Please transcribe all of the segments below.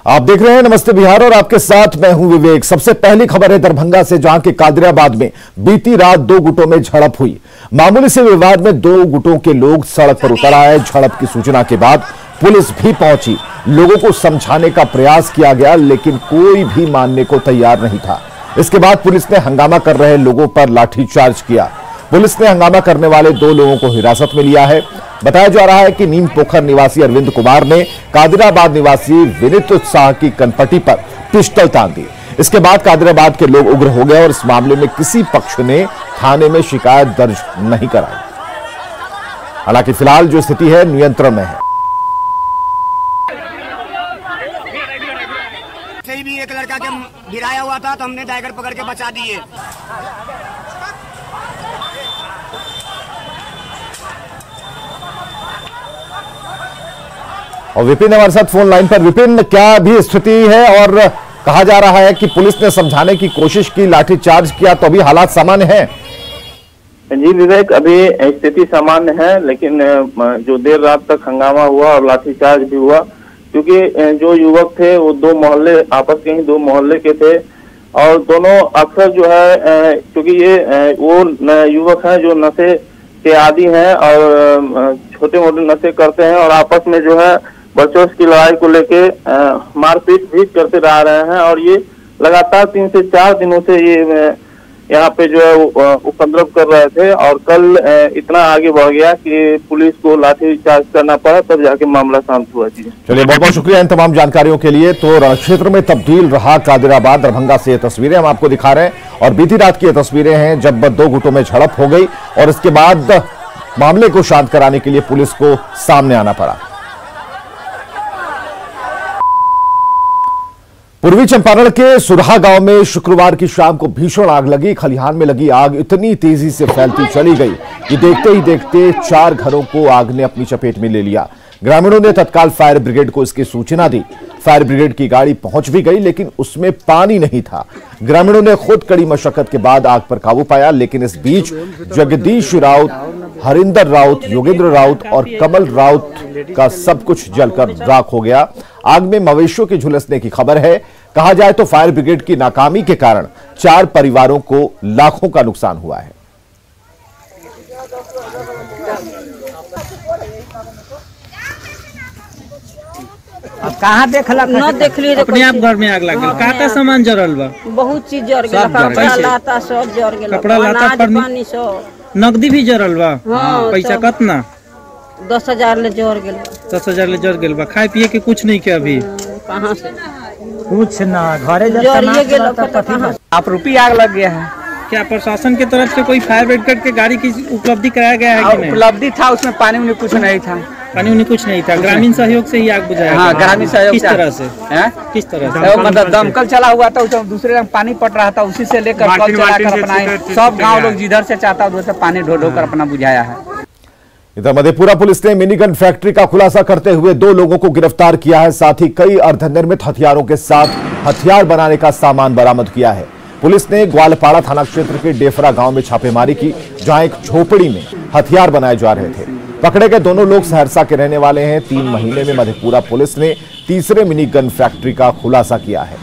आप देख रहे हैं नमस्ते बिहार और आपके साथ मैं हूं विवेक। सबसे पहली खबर है दरभंगा से, जहां के कादिराबाद में बीती रात दो गुटों में झड़प हुई। मामूली से विवाद में दो गुटों के लोग सड़क पर उतर आए। झड़प की सूचना के बाद पुलिस भी पहुंची। लोगों को समझाने का प्रयास किया गया, लेकिन कोई भी मानने को तैयार नहीं था। इसके बाद पुलिस ने हंगामा कर रहे लोगों पर लाठीचार्ज किया। पुलिस ने हंगामा करने वाले दो लोगों को हिरासत में लिया है। बताया जा रहा है कि नीम पोखर निवासी अरविंद कुमार ने कादिराबाद निवासी विनीत उत्साह की कनपटी पर पिस्टल तान दी। इसके बाद कादिराबाद के लोग उग्र हो गए और इस मामले में किसी पक्ष ने थाने में शिकायत दर्ज नहीं कराई। हालांकि फिलहाल जो स्थिति है नियंत्रण में है। भी एक लड़का के गिराया हुआ था तो हमने टाइगर पकड़ के बचा दिए। और विपिन हमारे साथ फोन लाइन पर। विपिन, क्या भी स्थिति है? और कहा जा रहा है कि पुलिस ने समझाने की कोशिश की, लाठीचार्ज किया, तो अभी हालात सामान्य है? जी विवेक, अभी स्थिति सामान्य है, लेकिन जो देर रात तक हंगामा हुआ और लाठीचार्ज भी हुआ, क्योंकि जो युवक थे वो दो मोहल्ले, आपस के ही दो मोहल्ले के थे और दोनों अक्सर जो है, क्योंकि ये वो युवक हैं जो नशे के आदी हैं और छोटे मोटे नशे करते हैं और आपस में जो है बच्चों की लड़ाई को लेके मारपीट भी करते रह रहे हैं। और ये लगातार 3 से 4 दिनों से ये यहाँ पे जो है उपद्रव कर रहे थे और कल इतना आगे बढ़ गया कि पुलिस को लाठीचार्ज करना पड़ा, तब जाके मामला शांत हुआ। जी चलिए, बहुत बहुत शुक्रिया इन तमाम जानकारियों के लिए। तो रण क्षेत्र में तब्दील रहा कादिराबाद। दरभंगा से ये तस्वीरें हम आपको दिखा रहे हैं और बीती रात की ये तस्वीरें हैं जब दो गुटों में झड़प हो गई और इसके बाद मामले को शांत कराने के लिए पुलिस को सामने आना पड़ा। पूर्वी चंपारण के सुरहा गांव में शुक्रवार की शाम को भीषण आग लगी। खलिहान में लगी आग इतनी तेजी से फैलती चली गई कि देखते ही देखते 4 घरों को आग ने अपनी चपेट में ले लिया। ग्रामीणों ने तत्काल फायर ब्रिगेड को इसकी सूचना दी। फायर ब्रिगेड की गाड़ी पहुंच भी गई, लेकिन उसमें पानी नहीं था। ग्रामीणों ने खुद कड़ी मशक्कत के बाद आग पर काबू पाया, लेकिन इस बीच जगदीश राउत, हरिंदर राउत, योगेंद्र राउत और कमल राउत का सब कुछ जलकर राख हो गया। आग में मवेशियों के झुलसने की खबर है। कहा जाए तो फायर ब्रिगेड की नाकामी के कारण 4 परिवारों को लाखों का नुकसान हुआ है। अब कहाँ देखला न देखली अपने आप घर में आग लग गई। का सामान जरल बा? बहुत चीज जर गेल, कपड़ा लाता सब जर गेल, कपड़ा लाता पानी सब, नकदी भी जरल बा। पैसा कितना? 10,000 ले जर गेल। 10,000 ले जर गेल बा। खाए पिए के कुछ नहीं के अभी? कहां से कुछ ना, घरे जरिए गेल। आप रुपी आग लग गया है। क्या प्रशासन की तरफ से कोई फायर ब्रिगेड के गाड़ी की उपलब्धि कराया गया है कि नहीं? उपलब्धि था, उसमें पानी उन्हें कुछ नहीं था। पानी उन्हें कुछ नहीं था। ग्रामीण सहयोग से ही आग बुझाया? हाँ, ग्रामीण सहयोग। किस तरह से? किस तरह से? मतलब दमकल चला हुआ था, दूसरे रंग पानी पट रहा था, उसी से लेकर कल चलाकर अपना सब गाँव लोग जिधर से चाहता उधर से पानी ढो ढो कर अपना बुझाया है। इधर मधेपुरा पुलिस ने मिनीगन फैक्ट्री का खुलासा करते हुए 2 लोगों को गिरफ्तार किया है। साथ ही कई अर्धनिर्मित हथियारों के साथ हथियार बनाने का सामान बरामद किया है। पुलिस ने ग्वालपाड़ा थाना क्षेत्र के डेफरा गांव में छापेमारी की, जहां एक झोपड़ी में हथियार बनाए जा रहे थे। पकड़े गए दोनों लोग सहरसा के रहने वाले हैं। 3 महीने में मधेपुरा पुलिस ने तीसरे मिनीगन फैक्ट्री का खुलासा किया है।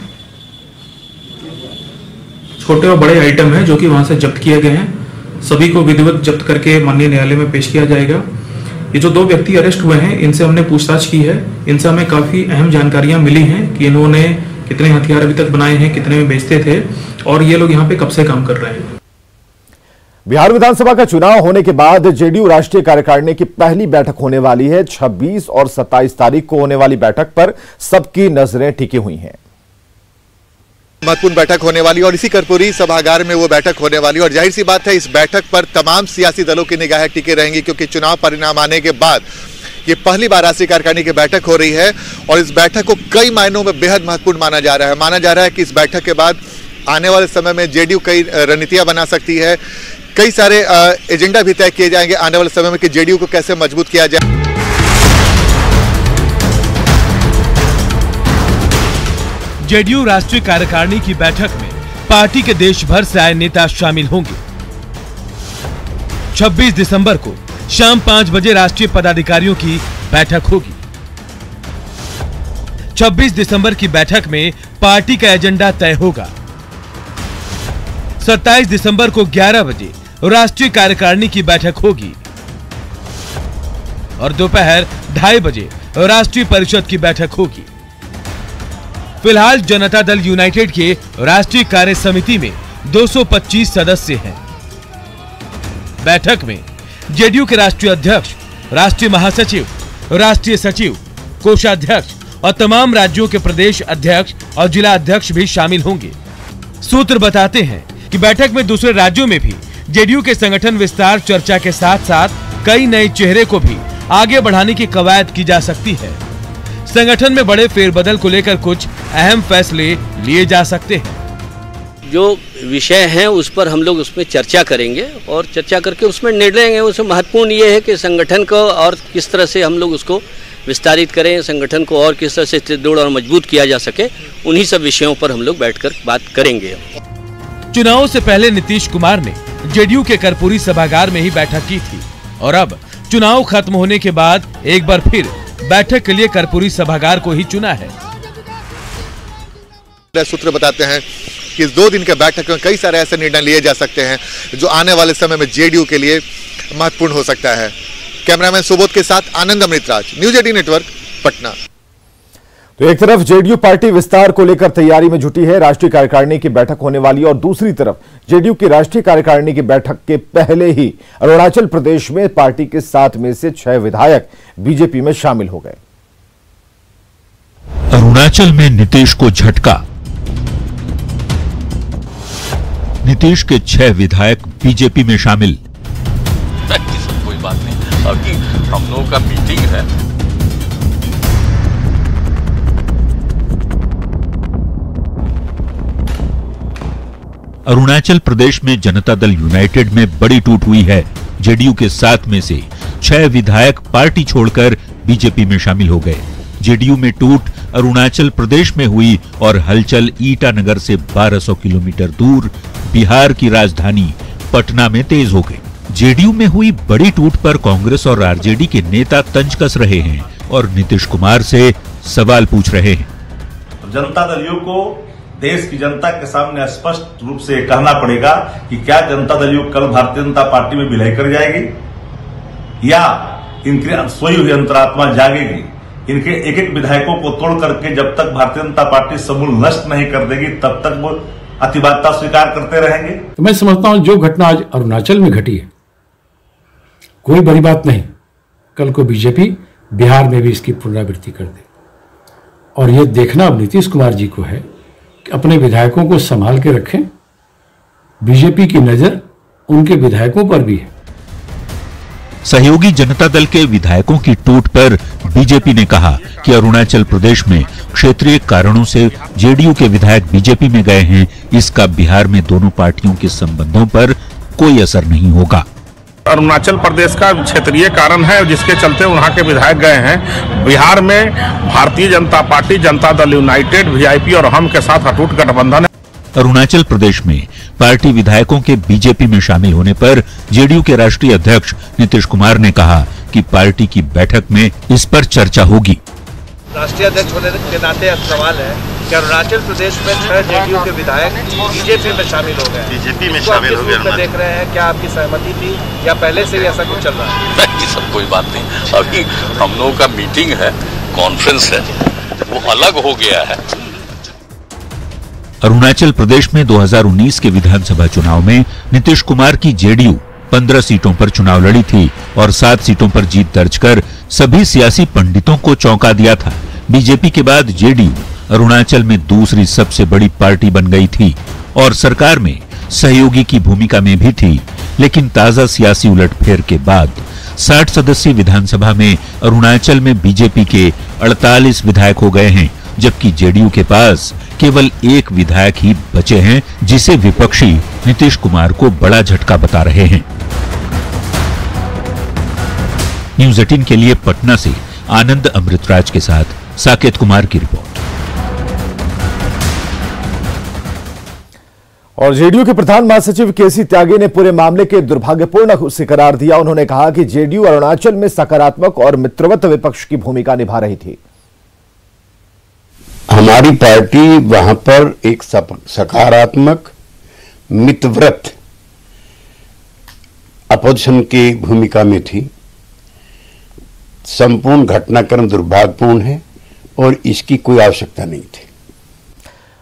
छोटे और बड़े आइटम हैं जो कि वहां से जब्त किए गए हैं। सभी को विधिवत जब्त करके माननीय न्यायालय में पेश किया जाएगा। ये जो 2 व्यक्ति अरेस्ट हुए हैं, इनसे हमने पूछताछ की है। इनसे हमें काफी अहम जानकारियां मिली हैं कि इन्होंने कितने हथियार अभी तक बनाए हैं, कितने में बेचते थे और ये लोग यहाँ पे कब से काम कर रहे हैं। बिहार विधानसभा का चुनाव होने के बाद जेडीयू राष्ट्रीय कार्यकारिणी की पहली बैठक होने वाली है। 26 और 27 तारीख को होने वाली बैठक पर सबकी नजरें टिकी हुई हैं। महत्वपूर्ण बैठक होने वाली और इसी कर्पूरी सभागार में वो बैठक होने वाली और जाहिर सी बात है इस बैठक पर तमाम सियासी दलों की निगाहें टिके रहेंगी, क्योंकि चुनाव परिणाम आने के बाद ये पहली बार राष्ट्रीय कार्यकारिणी की बैठक हो रही है और इस बैठक को कई मायनों में बेहद महत्वपूर्ण माना जा रहा है। माना जा रहा है कि इस बैठक के बाद आने वाले समय में जेडीयू कई रणनीतियां बना सकती है। कई सारे एजेंडा भी तय किए जाएंगे आने वाले समय में कि जेडीयू को कैसे मजबूत किया जाए। जेडीयू राष्ट्रीय कार्यकारिणी की बैठक में पार्टी के देश भर से आए नेता शामिल होंगे। 26 दिसंबर को शाम 5 बजे राष्ट्रीय पदाधिकारियों की बैठक होगी। 26 दिसंबर की बैठक में पार्टी का एजेंडा तय होगा। 27 दिसंबर को 11 बजे राष्ट्रीय कार्यकारिणी की बैठक होगी और दोपहर 2:30 बजे राष्ट्रीय परिषद की बैठक होगी। फिलहाल जनता दल यूनाइटेड के राष्ट्रीय कार्य समिति में 225 सदस्य हैं। बैठक में जेडीयू के राष्ट्रीय अध्यक्ष, राष्ट्रीय महासचिव, राष्ट्रीय सचिव, कोषाध्यक्ष और तमाम राज्यों के प्रदेश अध्यक्ष और जिला अध्यक्ष भी शामिल होंगे। सूत्र बताते हैं कि बैठक में दूसरे राज्यों में भी जेडीयू के संगठन विस्तार चर्चा के साथ साथ कई नए चेहरे को भी आगे बढ़ाने की कवायद की जा सकती है। संगठन में बड़े फेरबदल को लेकर कुछ अहम फैसले लिए जा सकते हैं। जो विषय हैं उस पर हम लोग उसमें चर्चा करेंगे और चर्चा करके उसमें निर्णय लेंगे। उसमें महत्वपूर्ण ये है कि संगठन को और किस तरह से हम लोग उसको विस्तारित करें, संगठन को और किस तरह से सुदृढ़ और मजबूत किया जा सके, उन्हीं सब विषयों पर हम लोग बैठकर बात करेंगे। चुनाव से पहले नीतीश कुमार ने जेडीयू के कर्पूरी सभागार में ही बैठक की थी और अब चुनाव खत्म होने के बाद एक बार फिर बैठक के लिए कर्पूरी सभागार को ही चुना है। सूत्र बताते हैं कि इस 2 दिन के बैठक में कई सारे ऐसे निर्णय लिए जा सकते हैं जो आने वाले समय में जेडीयू के लिए महत्वपूर्ण हो सकता है। कैमरामैन सुबोध के साथ आनंद अमृतराज, न्यूज 18 नेटवर्क, पटना। तो एक तरफ जेडीयू पार्टी विस्तार को लेकर तैयारी में जुटी है, राष्ट्रीय कार्यकारिणी की बैठक होने वाली, और दूसरी तरफ जेडीयू की राष्ट्रीय कार्यकारिणी की बैठक के पहले ही अरुणाचल प्रदेश में पार्टी के 7 में से 6 विधायक बीजेपी में शामिल हो गए। अरुणाचल में नीतीश को झटका। नीतीश के 6 विधायक बीजेपी में शामिल। कोई बात नहीं, अभी हम लोगों का मीटिंग है। अरुणाचल प्रदेश में जनता दल यूनाइटेड में बड़ी टूट हुई है। जेडीयू के 7 में से 6 विधायक पार्टी छोड़कर बीजेपी में शामिल हो गए। जेडीयू में टूट अरुणाचल प्रदेश में हुई और हलचल ईटानगर से 1200 किलोमीटर दूर बिहार की राजधानी पटना में तेज हो गई। जेडीयू में हुई बड़ी टूट पर कांग्रेस और आरजेडी के नेता तंज कस रहे हैं और नीतीश कुमार से सवाल पूछ रहे हैं। जनता दलियों को देश की जनता के सामने स्पष्ट रूप से कहना पड़ेगा कि क्या जनता दल यूथ कल भारतीय जनता पार्टी में विलय कर जाएगी या इनकी सोई हुई अंतरात्मा जागेगी। इनके एक एक विधायकों को तोड़ करके जब तक भारतीय जनता पार्टी समूल नष्ट नहीं कर देगी तब तक वो अतिवादता स्वीकार करते रहेंगे। तो मैं समझता हूं जो घटना आज अरुणाचल में घटी है कोई बड़ी बात नहीं, कल को बीजेपी बिहार में भी इसकी पुनरावृत्ति कर दे। और ये देखना अब नीतीश कुमार जी को है कि अपने विधायकों को संभाल के रखें। बीजेपी की नजर उनके विधायकों पर भी है। सहयोगी जनता दल के विधायकों की टूट पर बीजेपी ने कहा कि अरुणाचल प्रदेश में क्षेत्रीय कारणों से जेडीयू के विधायक बीजेपी में गए हैं, इसका बिहार में दोनों पार्टियों के संबंधों पर कोई असर नहीं होगा। अरुणाचल प्रदेश का क्षेत्रीय कारण है जिसके चलते वहां के विधायक गए हैं। बिहार में Bharatiya Janata party, Janata Dal United, VIP और हम के साथ अटूट गठबंधन है। अरुणाचल प्रदेश में पार्टी विधायकों के बीजेपी में शामिल होने पर जेडीयू के राष्ट्रीय अध्यक्ष नीतीश कुमार ने कहा कि पार्टी की बैठक में इस पर चर्चा होगी। राष्ट्रीय अध्यक्ष होने के नाते अब सवाल है कि अरुणाचल प्रदेश में 6 जेडीयू के विधायक बीजेपी में शामिल हो गए। बीजेपी में शामिल हो गए। देख रहे हैं, क्या आपकी सहमति थी या पहले से ही ऐसा कुछ चल रहा है? नहीं, सब कोई बात नहीं, अभी हम लोगों का मीटिंग है, कॉन्फ्रेंस है, वो अलग हो गया है। अरुणाचल प्रदेश में 2019 के विधानसभा चुनाव में नीतीश कुमार की जेडीयू 15 सीटों पर चुनाव लड़ी थी और 7 सीटों पर जीत दर्ज कर सभी सियासी पंडितों को चौंका दिया था। बीजेपी के बाद जेडीयू अरुणाचल में दूसरी सबसे बड़ी पार्टी बन गई थी और सरकार में सहयोगी की भूमिका में भी थी। लेकिन ताजा सियासी उलटफेर के बाद 60 सदस्यीय विधानसभा में अरुणाचल में बीजेपी के 48 विधायक हो गए हैं, जबकि जेडीयू के पास केवल 1 विधायक ही बचे हैं, जिसे विपक्षी नीतीश कुमार को बड़ा झटका बता रहे हैं। न्यूज 18 के लिए पटना से आनंद अमृतराज के साथ साकेत कुमार की रिपोर्ट। और जेडीयू के प्रधान महासचिव केसी त्यागी ने पूरे मामले के दुर्भाग्यपूर्ण उसे करार दिया। उन्होंने कहा कि जेडीयू अरुणाचल में सकारात्मक और मित्रवत विपक्ष की भूमिका निभा रही थी। हमारी पार्टी वहां पर एक सकारात्मक मितव्रत अपोजिशन की भूमिका में थी। संपूर्ण घटनाक्रम दुर्भाग्यपूर्ण है और इसकी कोई आवश्यकता नहीं थी।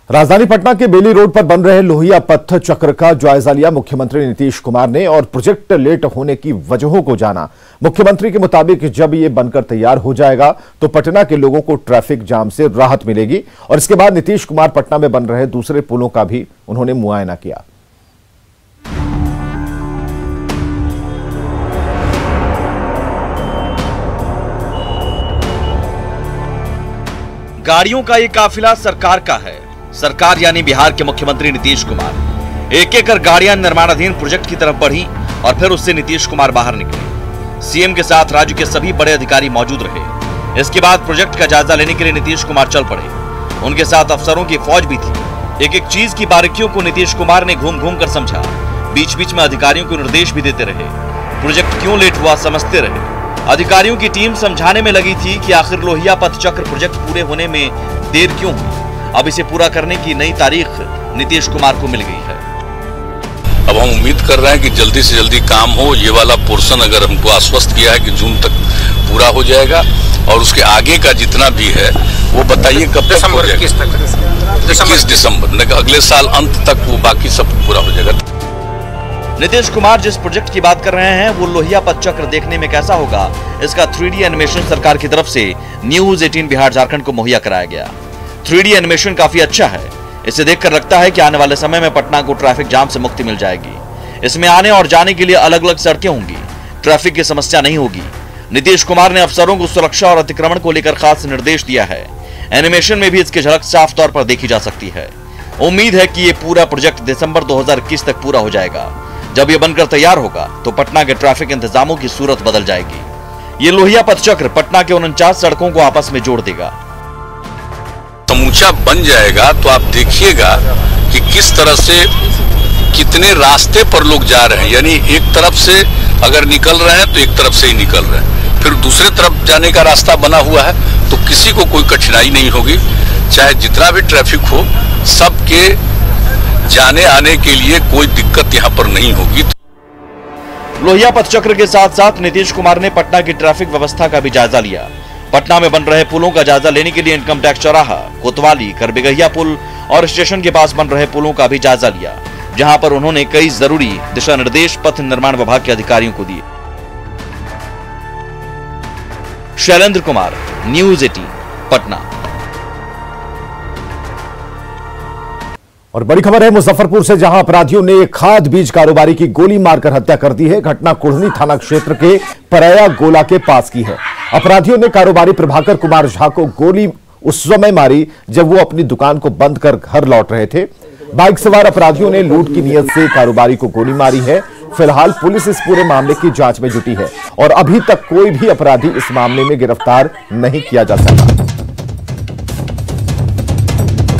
राजधानी पटना के बेली रोड पर बन रहे लोहिया पथ चक्र का जायजा लिया मुख्यमंत्री नीतीश कुमार ने और प्रोजेक्ट लेट होने की वजहों को जाना। मुख्यमंत्री के मुताबिक जब ये बनकर तैयार हो जाएगा तो पटना के लोगों को ट्रैफिक जाम से राहत मिलेगी। और इसके बाद नीतीश कुमार पटना में बन रहे दूसरे पुलों का भी उन्होंने मुआयना किया। गाड़ियों का ये काफिला सरकार का है। सरकार यानी बिहार के मुख्यमंत्री नीतीश कुमार। एक एक कर गाड़ियां निर्माणाधीन प्रोजेक्ट की तरफ बढ़ी और फिर उससे नीतीश कुमार बाहर निकले। सीएम के साथ राज्य के सभी बड़े अधिकारी मौजूद रहे। इसके बाद प्रोजेक्ट का जायजा लेने के लिए नीतीश कुमार चल पड़े। उनके साथ अफसरों की फौज भी थी। एक एक चीज की बारीकियों को नीतीश कुमार ने घूम घूम कर समझा। बीच बीच में अधिकारियों को निर्देश भी देते रहे। प्रोजेक्ट क्यों लेट हुआ समझते रहे। अधिकारियों की टीम समझाने में लगी थी कि आखिर लोहिया पथ चक्र प्रोजेक्ट पूरे होने में देर क्यों हुई। अब इसे पूरा करने की नई तारीख नीतीश कुमार को मिल गई है। अब हम उम्मीद कर रहे हैं कि जल्दी से जल्दी काम हो। ये वाला पोर्शन अगर हमको आश्वस्त किया है कि जून तक पूरा हो जाएगा और उसके आगे का जितना भी है वो बताइए कब तक हो जाएगा। 21 दिसंबर अगले साल अंत तक वो बाकी सब पूरा हो जाएगा। नीतीश कुमार जिस प्रोजेक्ट की बात कर रहे हैं वो लोहिया पथ चक्र देखने में कैसा होगा, इसका 3D एनिमेशन सरकार की तरफ से न्यूज 18 बिहार झारखंड को मुहैया कराया गया। 3D एनिमेशन काफी अच्छा है। इसे देखकर लगता है कि आने वाले समय में पटना को ट्रैफिक जाम से मुक्ति मिल जाएगी। इसमें आने और जाने के लिए अलग अलग सड़कें होंगी। ट्रैफिक की समस्या नहीं होगी। नीतीश कुमार ने अफसरों को सुरक्षा और अतिक्रमण को लेकर खास निर्देश दिया है। एनिमेशन में भी इसकी झलक साफ तौर पर देखी जा सकती है। उम्मीद है कि ये पूरा प्रोजेक्ट दिसंबर 2021 तक पूरा हो जाएगा। जब ये बनकर तैयार होगा तो पटना के ट्रैफिक इंतजामों की सूरत बदल जाएगी। ये लोहिया पथ चक्र पटना के 49 सड़कों को आपस में जोड़ देगा। समूचा बन जाएगा तो आप देखिएगा कि किस तरह से कितने रास्ते पर लोग जा रहे हैं। यानी एक तरफ से अगर निकल रहे हैं तो एक तरफ से ही निकल रहे हैं, फिर दूसरे तरफ जाने का रास्ता बना हुआ है तो किसी को कोई कठिनाई नहीं होगी। चाहे जितना भी ट्रैफिक हो सबके जाने आने के लिए कोई दिक्कत यहाँ पर नहीं होगी। लोहिया पथ चक्र के साथ साथ नीतीश कुमार ने पटना की ट्रैफिक व्यवस्था का भी जायजा लिया। पटना में बन रहे पुलों का जायजा लेने के लिए इनकम टैक्स चौराहा, कोतवाली, करबिगहिया पुल और स्टेशन के पास बन रहे पुलों का भी जायजा लिया, जहां पर उन्होंने कई जरूरी दिशा निर्देश पथ निर्माण विभाग के अधिकारियों को दिए। शैलेंद्र कुमार, न्यूज 18 पटना। और बड़ी खबर है मुजफ्फरपुर से, जहां अपराधियों ने एक खाद बीज कारोबारी की गोली मारकर हत्या कर दी है। घटना कुढ़नी थाना क्षेत्र के परया गोला के पास की है। अपराधियों ने कारोबारी प्रभाकर कुमार झा को गोली उस समय मारी जब वो अपनी दुकान को बंद कर घर लौट रहे थे। बाइक सवार अपराधियों ने लूट की नीयत से कारोबारी को गोली मारी है। फिलहाल पुलिस इस पूरे मामले की जांच में जुटी है और अभी तक कोई भी अपराधी इस मामले में गिरफ्तार नहीं किया जा सका।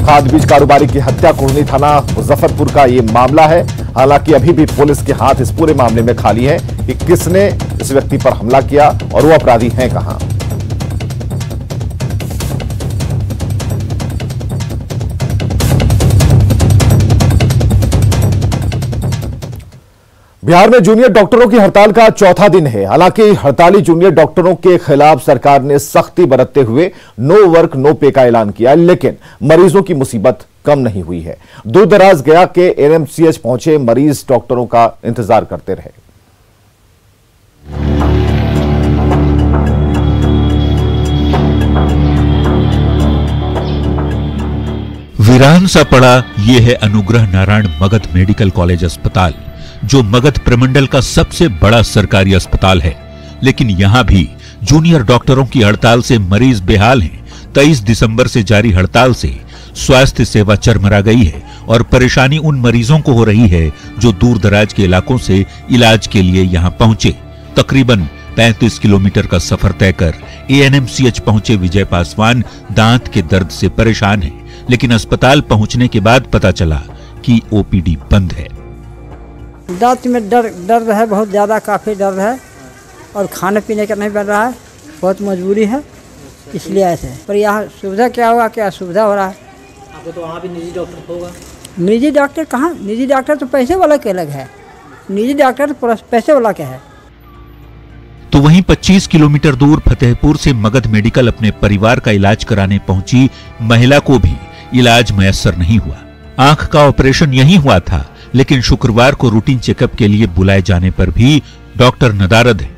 खाद बीज कारोबारी की हत्या कुढ़नी थाना मुजफ्फरपुर का ये मामला है। हालांकि अभी भी पुलिस के हाथ इस पूरे मामले में खाली है कि किसने इस व्यक्ति पर हमला किया और वो अपराधी हैं कहां। बिहार में जूनियर डॉक्टरों की हड़ताल का चौथा दिन है। हालांकि हड़ताली जूनियर डॉक्टरों के खिलाफ सरकार ने सख्ती बरतते हुए नो वर्क नो पे का ऐलान किया, लेकिन मरीजों की मुसीबत कम नहीं हुई है। दूर दराज गया के एनएमसीएच पहुंचे मरीज डॉक्टरों का इंतजार करते रहे। वीरान सा पड़ा ये है अनुग्रह नारायण मगध मेडिकल कॉलेज अस्पताल, जो मगध प्रमंडल का सबसे बड़ा सरकारी अस्पताल है। लेकिन यहां भी जूनियर डॉक्टरों की हड़ताल से मरीज बेहाल हैं। 23 दिसंबर से जारी हड़ताल से स्वास्थ्य सेवा चरमरा गई है और परेशानी उन मरीजों को हो रही है जो दूर दराज के इलाकों से इलाज के लिए यहां पहुंचे। तकरीबन 35 किलोमीटर का सफर तय कर एएनएमसीएच पहुंचे विजय पासवान दांत के दर्द से परेशान हैं, लेकिन अस्पताल पहुंचने के बाद पता चला कि ओपीडी बंद है। दांत में दर्द है, बहुत ज़्यादा काफ़ी दर्द है और खाने पीने का नहीं बन रहा है, बहुत मजबूरी है। इसलिए ऐसे है। पर यहाँ सुविधा क्या हुआ, क्या सुविधा हो रहा है। आपको तो वहाँ भी निजी डॉक्टर होगा। निजी डॉक्टर कहाँ, निजी डॉक्टर तो पैसे वाला के अलग है, निजी डॉक्टर तो पैसे वाला के है। तो वहीं 25 किलोमीटर दूर फतेहपुर से मगध मेडिकल अपने परिवार का इलाज कराने पहुंची महिला को भी इलाज मयस्सर नहीं हुआ। आंख का ऑपरेशन यहीं हुआ था, लेकिन शुक्रवार को रूटीन चेकअप के लिए बुलाए जाने पर भी डॉक्टर नदारद है।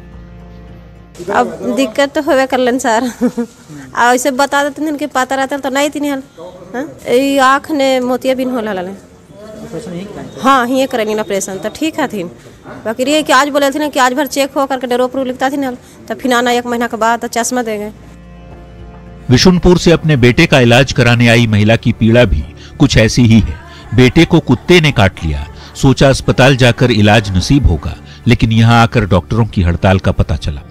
अब दिक्कत तो होवे कर लेन सर। ऐसे बता देते थे कि पता रहता तो नहीं थी हल आँख ने मोतियाबिंद होला लाले। हाँ ये करेंगे ऑपरेशन तो ठीक है थी। बाकी ये कि आज बोले थे ना कि आज भर चेक हो करके डेरो प्रूफ लिखता थी ना, तो फिर आना 1 महीना के बाद तो चश्मा देंगे। विशुनपुर से अपने बेटे का इलाज कराने आई महिला की पीड़ा भी कुछ ऐसी ही है। बेटे को कुत्ते ने काट लिया, सोचा अस्पताल जाकर इलाज नसीब होगा, लेकिन यहाँ आकर डॉक्टरों की हड़ताल का पता चला।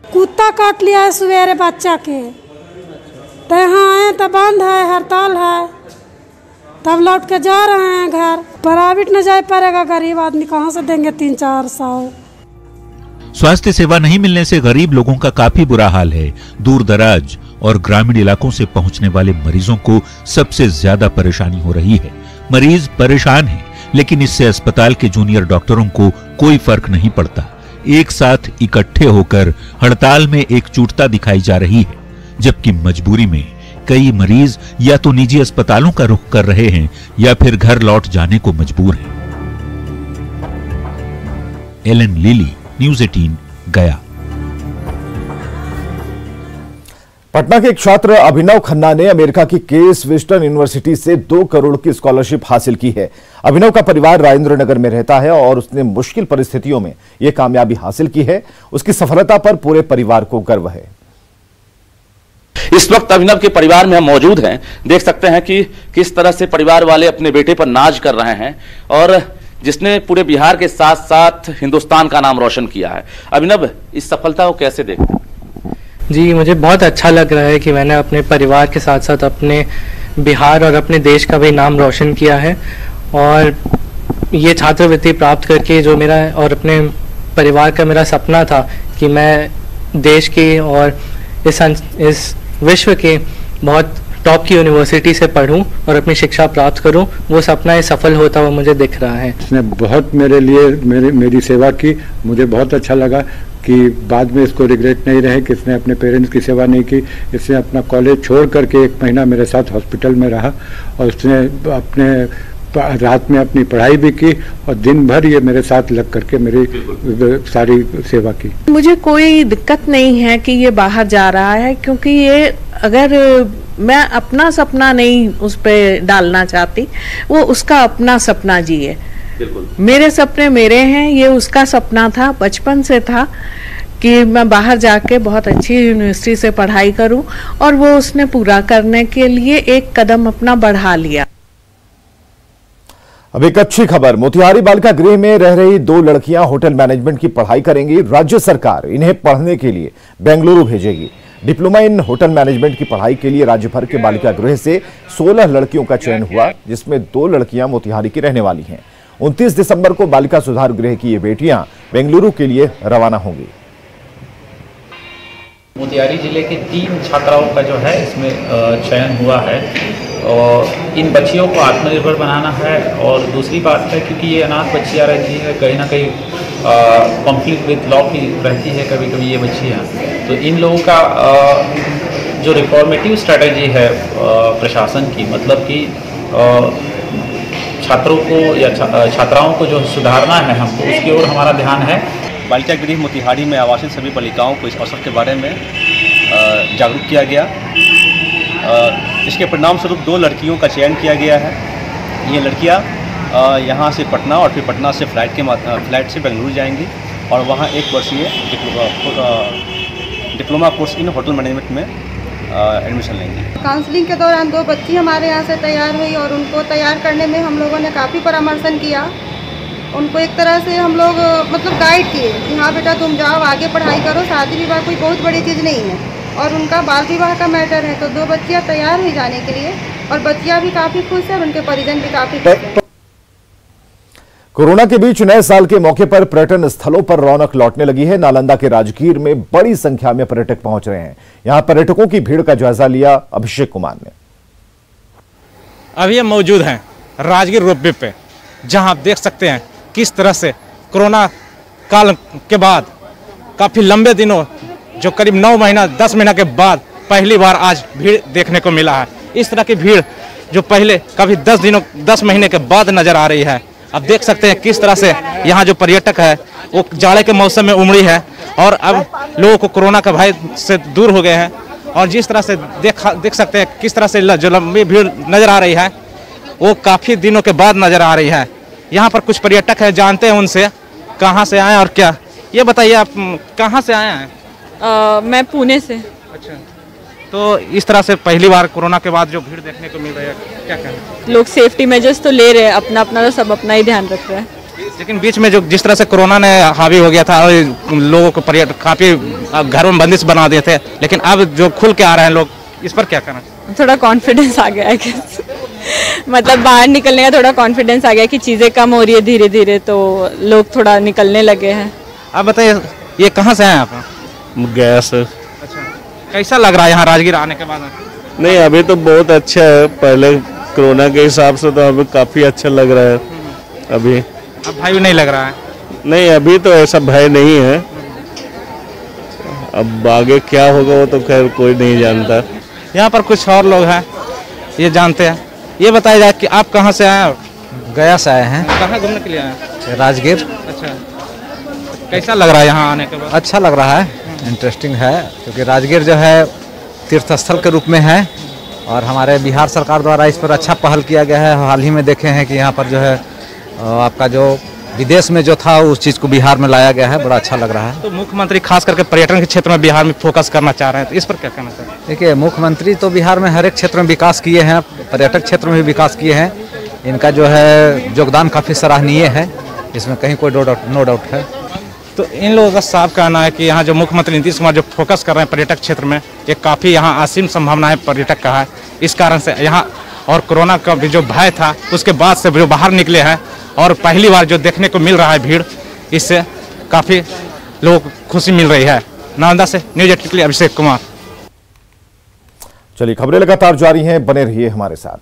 कुत्ता काट लिया है सवेरे बच्चा के, तो यहाँ आए तो बंद है, हड़ताल है, तब लौट के जा रहे हैं घर। प्राइवेट न जा पाएगा, गरीब आदमी कहाँ से देंगे 300-400। स्वास्थ्य सेवा नहीं मिलने से गरीब लोगों का काफी बुरा हाल है। दूर दराज और ग्रामीण इलाकों से पहुंचने वाले मरीजों को सबसे ज्यादा परेशानी हो रही है। मरीज परेशान हैं, लेकिन इससे अस्पताल के जूनियर डॉक्टरों को कोई फर्क नहीं पड़ता। एक साथ इकट्ठे होकर हड़ताल में एकजुटता दिखाई जा रही है, जबकि मजबूरी में कई मरीज या तो निजी अस्पतालों का रुख कर रहे हैं या फिर घर लौट जाने को मजबूर हैं। एलन लिली, न्यूज़ 18 गया। पटना के एक छात्र अभिनव खन्ना ने अमेरिका की केस वेस्टर्न यूनिवर्सिटी से 2 करोड़ की स्कॉलरशिप हासिल की है। अभिनव का परिवार राजेंद्र नगर में रहता है और उसने मुश्किल परिस्थितियों में यह कामयाबी हासिल की है। उसकी सफलता पर पूरे परिवार को गर्व है। इस वक्त अभिनव के परिवार में हम मौजूद हैं। देख सकते हैं कि किस तरह से परिवार वाले अपने बेटे पर नाज कर रहे हैं और जिसने पूरे बिहार के साथ साथ हिंदुस्तान का नाम रोशन किया है। अभिनव, इस सफलता को कैसे देखते हैं? जी, मुझे बहुत अच्छा लग रहा है कि मैंने अपने परिवार के साथ साथ अपने बिहार और अपने देश का भी नाम रोशन किया है। और ये छात्रवृत्ति प्राप्त करके जो मेरा और अपने परिवार का मेरा सपना था कि मैं देश की और इस विश्व के बहुत टॉप की यूनिवर्सिटी से पढूं और अपनी शिक्षा प्राप्त करूं, वो सपना सफल होता हुआ मुझे दिख रहा है। इसने बहुत मेरे लिए मेरी सेवा की। मुझे बहुत अच्छा लगा कि बाद में इसको रिग्रेट नहीं रहे कि इसने अपने पेरेंट्स की सेवा नहीं की। इसने अपना कॉलेज छोड़ करके 1 महीना मेरे साथ हॉस्पिटल में रहा और उसने अपने रात में अपनी पढ़ाई भी की और दिन भर ये मेरे साथ लग करके मेरी सारी सेवा की। मुझे कोई दिक्कत नहीं है कि ये बाहर जा रहा है, क्योंकि ये अगर मैं अपना सपना नहीं उस पर डालना चाहती, वो उसका अपना सपना जिए। मेरे सपने मेरे हैं, ये उसका सपना था, बचपन से था कि मैं बाहर जाके बहुत अच्छी यूनिवर्सिटी से पढ़ाई करूं और वो उसने पूरा करने के लिए एक कदम अपना बढ़ा लिया। अब एक अच्छी खबर, मोतिहारी बालिका गृह में रह रही 2 लड़कियां होटल मैनेजमेंट की पढ़ाई करेंगी। राज्य सरकार इन्हें पढ़ने के लिए बेंगलुरु भेजेगी। डिप्लोमा इन होटल मैनेजमेंट की पढ़ाई के लिए राज्य भर के बालिका गृह से 16 लड़कियों का चयन हुआ, जिसमें 2 लड़कियां मोतिहारी की रहने वाली हैं। 29 दिसंबर को बालिका सुधार गृह की ये बेटियां बेंगलुरु के लिए रवाना होंगी। मोतिहारी जिले के 3 छात्राओं का जो है इसमें चयन हुआ है और इन बच्चियों को आत्मनिर्भर बनाना है। और दूसरी बात है, क्योंकि ये अनाथ बच्चियाँ रहती है, कहीं ना कहीं कॉन्फ्लिक्ट विद लॉ की रहती है कभी कभी ये बच्चियाँ, तो इन लोगों का जो रिफॉर्मेटिव स्ट्रेटजी है प्रशासन की, मतलब कि छात्रों को या छात्राओं को जो सुधारना है हमको, उसकी ओर हमारा ध्यान है। बालिका गृह मोतिहारी में आवासित सभी बालिकाओं को इस अवसर के बारे में जागरूक किया गया। इसके परिणाम स्वरूप 2 लड़कियों का चयन किया गया है। ये लड़कियां यहाँ से पटना और फिर पटना से फ्लाइट से बेंगलुरु जाएंगी और वहाँ 1 वर्षीय diploma course in hotel management में एडमिशन लेंगी। काउंसलिंग के दौरान 2 बच्ची हमारे यहाँ से तैयार हुई और उनको तैयार करने में हम लोगों ने काफ़ी परामर्शन किया। उनको एक तरह से हम लोग मतलब गाइड किए कि हाँ बेटा तुम जाओ आगे पढ़ाई करो, शादी विवाह कोई बहुत बड़ी चीज़ नहीं है और उनका बाल विवाह का मैटर है। तो 2 बच्चियाँ तैयार हुई जाने के लिए और बच्चियाँ भी काफ़ी खुश है और उनके परिजन भी काफ़ी खुश हैं। कोरोना के बीच नए साल के मौके पर पर्यटन स्थलों पर रौनक लौटने लगी है। नालंदा के राजगीर में बड़ी संख्या में पर्यटक पहुंच रहे हैं। यहां पर्यटकों की भीड़ का जायजा लिया अभिषेक कुमार ने। अभी हम मौजूद हैं राजगीर रोपवे पे, जहां आप देख सकते हैं किस तरह से कोरोना काल के बाद काफी लंबे दिनों, जो करीब 9 महीना 10 महीना के बाद पहली बार आज भीड़ देखने को मिला है। इस तरह की भीड़ जो पहले कभी 10 महीने के बाद नजर आ रही है। अब देख सकते हैं किस तरह से यहाँ जो पर्यटक है वो जाड़े के मौसम में उमड़ी है और अब लोगों को कोरोना का भय से दूर हो गए हैं। और जिस तरह से देख सकते हैं किस तरह से जो लंबी भीड़ नजर आ रही है वो काफी दिनों के बाद नजर आ रही है। यहाँ पर कुछ पर्यटक हैं, जानते हैं उनसे कहाँ से आए और क्या। ये बताइए आप कहाँ से आए हैं? मैं पुणे से। अच्छा, तो इस तरह से पहली बार कोरोना के बाद जो भीड़ देखने को मिल रही है, क्या कहना? लोग सेफ्टी मेजर्स तो ले रहे हैं, अपना तो सब अपना ही ध्यान रख रहे हैं। लेकिन बीच में जो जिस तरह से कोरोना ने हावी हो गया था और लोगों को पर्यटक काफी घरों में बंदिश बना दिए थे, लेकिन अब जो खुल के आ रहे हैं लोग, इस पर क्या कहना? थोड़ा कॉन्फिडेंस आ गया है मतलब बाहर निकलने का थोड़ा कॉन्फिडेंस आ गया कि चीजें कम हो रही है धीरे धीरे, तो लोग थोड़ा निकलने लगे हैं। आप बताइए ये कहाँ से आए आप? गया से। अच्छा, कैसा लग रहा है यहाँ राजगीर आने के बाद? नहीं, अभी तो बहुत अच्छा है, पहले कोरोना के हिसाब से तो अभी काफी अच्छा लग रहा है। अभी अब भय नहीं लग रहा है? नहीं, अभी तो ऐसा भय नहीं है। अब आगे क्या होगा वो तो खैर कोई नहीं जानता। यहाँ पर कुछ और लोग हैं, ये जानते हैं। ये बताया जाए कि आप कहाँ से आए? गया से आए हैं। कहाँ घूमने के लिए आए? राजगीर। अच्छा, कैसा लग रहा है यहाँ आने के बाद? अच्छा लग रहा है, इंटरेस्टिंग है, क्योंकि राजगीर जो है तीर्थस्थल के रूप में है और हमारे बिहार सरकार द्वारा इस पर अच्छा पहल किया गया है। हाल ही में देखे हैं कि यहाँ पर जो है आपका जो विदेश में जो था उस चीज़ को बिहार में लाया गया है, बड़ा अच्छा लग रहा है। तो मुख्यमंत्री खास करके पर्यटन के क्षेत्र में बिहार में फोकस करना चाह रहे हैं, तो इस पर क्या कहना चाहते हैं? देखिए, मुख्यमंत्री तो बिहार में हर एक क्षेत्र में विकास किए हैं, पर्यटक क्षेत्र में भी विकास किए हैं। इनका जो है योगदान काफ़ी सराहनीय है, इसमें कहीं कोई नो डाउट है। तो इन लोगों का साफ कहना है कि यहाँ जो मुख्यमंत्री नीतीश कुमार जो फोकस कर रहे हैं पर्यटक क्षेत्र में, ये काफ़ी यहाँ असीम संभावनाएं पर्यटक का है। इस कारण से यहाँ और कोरोना का भी जो भय था उसके बाद से जो बाहर निकले हैं और पहली बार जो देखने को मिल रहा है भीड़, इससे काफ़ी लोगों को खुशी मिल रही है। नालंदा से न्यूज़ 18 के लिए अभिषेक कुमार। चलिए, खबरें लगातार जारी हैं, बने रहिए हमारे साथ।